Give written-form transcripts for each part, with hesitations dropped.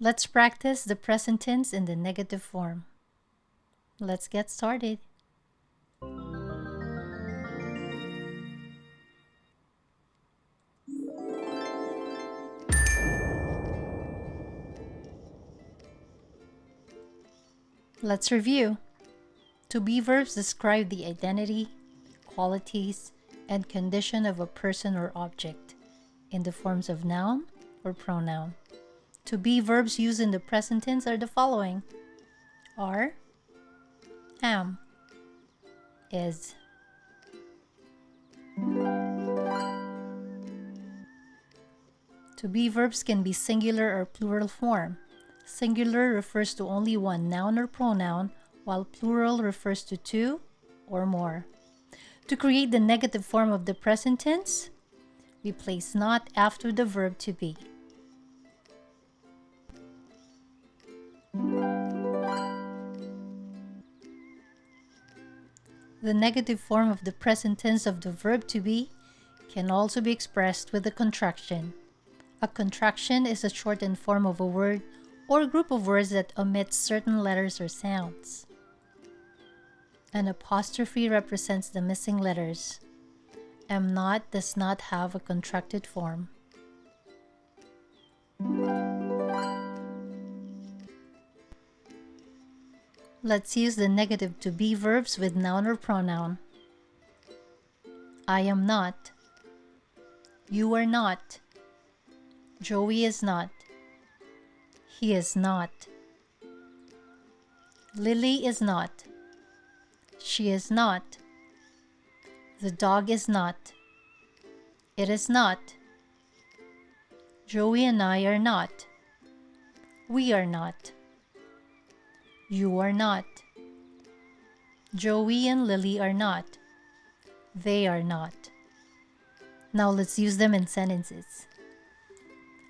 Let's practice the present tense in the negative form. Let's get started. Let's review. To be verbs describe the identity, qualities, and condition of a person or object in the forms of noun or pronoun. To be verbs used in the present tense are the following: are, am, is. To be verbs can be singular or plural form. Singular refers to only one noun or pronoun, while plural refers to two or more. To create the negative form of the present tense, we place not after the verb to be. The negative form of the present tense of the verb to be can also be expressed with a contraction. A contraction is a shortened form of a word or group of words that omits certain letters or sounds. An apostrophe represents the missing letters. Am not does not have a contracted form. Let's use the negative to be verbs with noun or pronoun. I am not. You are not. Joey is not. He is not. Lily is not. She is not. The dog is not. It is not. Joey and I are not. We are not. You are not. Joey and Lily are not. They are not. Now let's use them in sentences.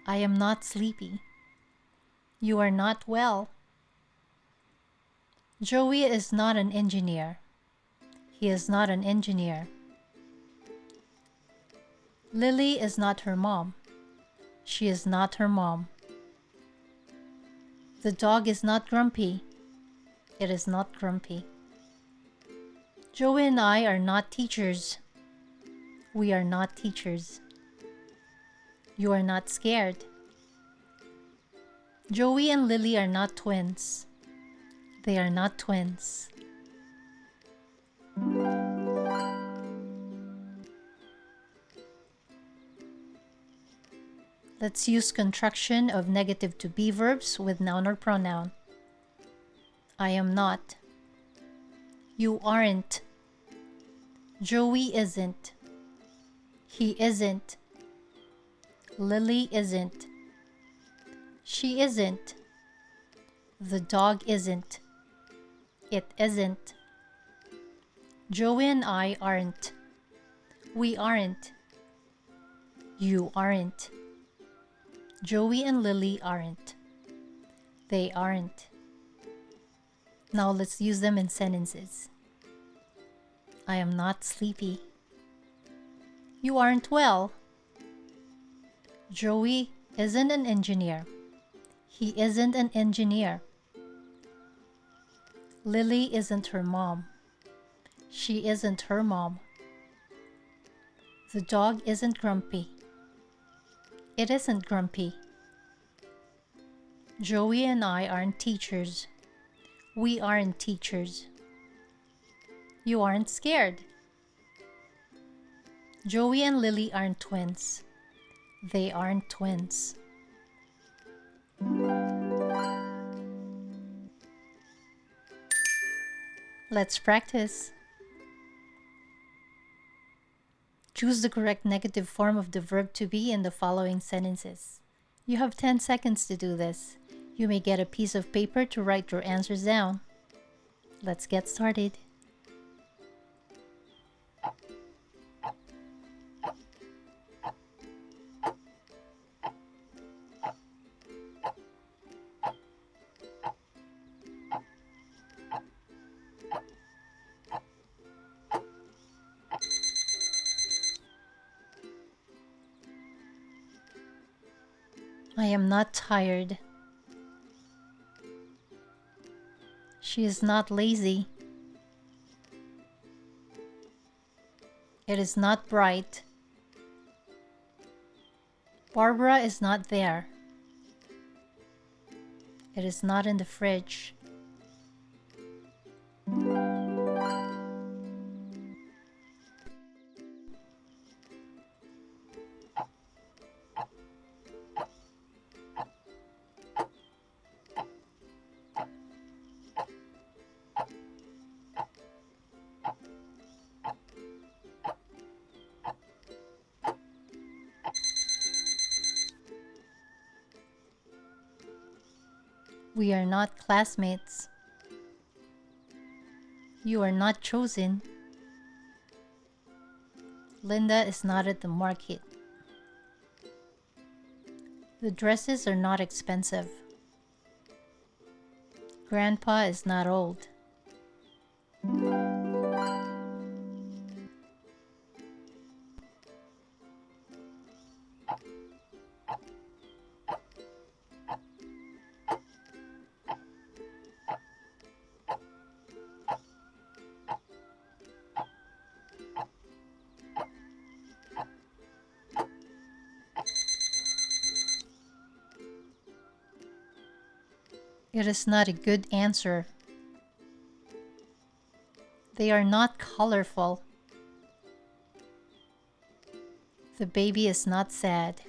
I am not sleepy. You are not well. Joey is not an engineer. He is not an engineer. Lily is not her mom. She is not her mom. The dog is not grumpy. It is not grumpy. Joey and I are not teachers. We are not teachers. You are not scared. Joey and Lily are not twins. They are not twins. Let's use contraction of negative to be verbs with noun or pronoun. I am not. You aren't. Joey isn't. He isn't. Lily isn't. She isn't. The dog isn't. It isn't. Joey and I aren't. We aren't. You aren't. Joey and Lily aren't. They aren't. Now let's use them in sentences. I am not sleepy. You aren't well. Joey isn't an engineer. He isn't an engineer. Lily isn't her mom. She isn't her mom. The dog isn't grumpy. It isn't grumpy. Joey and I aren't teachers. We aren't teachers. You aren't scared. Joey and Lily aren't twins. They aren't twins. Let's practice. Choose the correct negative form of the verb to be in the following sentences. You have 10 seconds to do this. You may get a piece of paper to write your answers down. Let's get started. I am not tired. She is not lazy. It is not bright. Barbara is not there. It is not in the fridge. We are not classmates. You are not chosen. Linda is not at the market. The dresses are not expensive. Grandpa is not old. It is not a good answer. They are not colorful. The baby is not sad.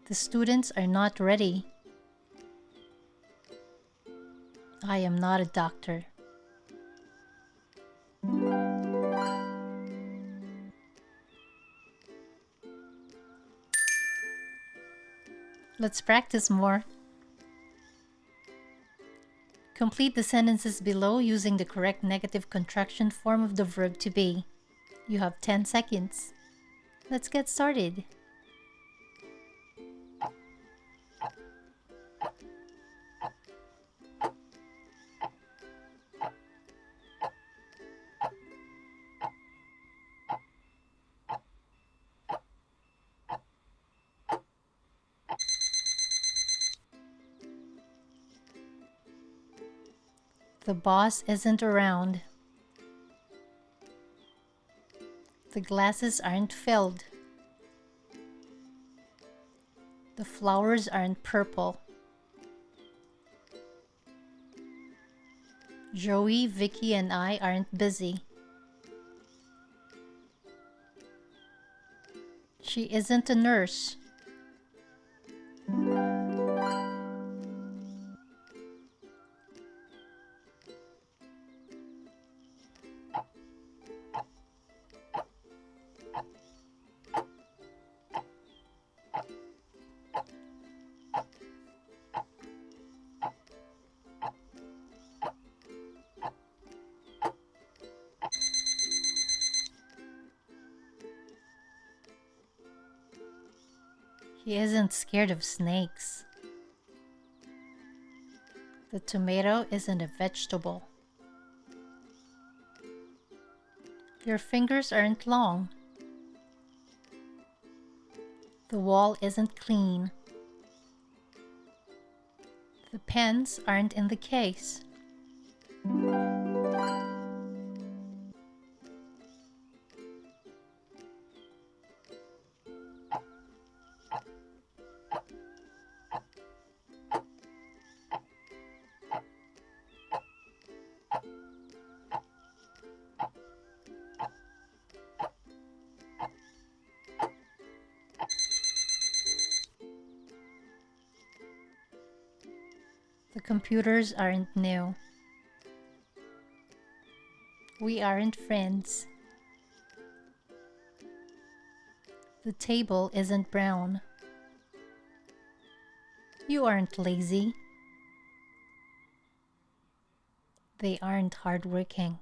The students are not ready. I am not a doctor. Let's practice more. Complete the sentences below using the correct negative contraction form of the verb to be. You have 10 seconds. Let's get started. The boss isn't around. The glasses aren't filled. The flowers aren't purple. Joey, Vicky, and I aren't busy. She isn't a nurse. He isn't scared of snakes. The tomato isn't a vegetable. Your fingers aren't long. The wall isn't clean. The pens aren't in the case. The computers aren't new. We aren't friends. The table isn't brown. You aren't lazy. They aren't hardworking.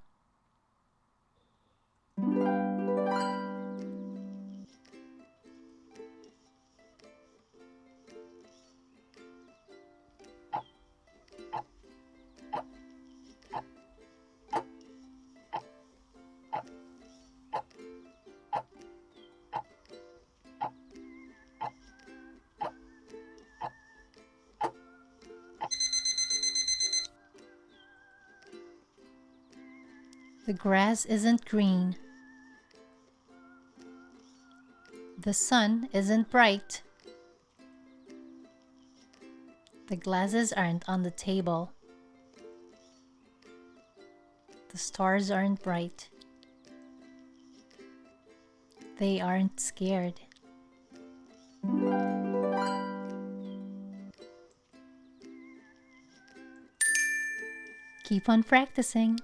The grass isn't green. The sun isn't bright. The glasses aren't on the table. The stars aren't bright. They aren't scared. Keep on practicing.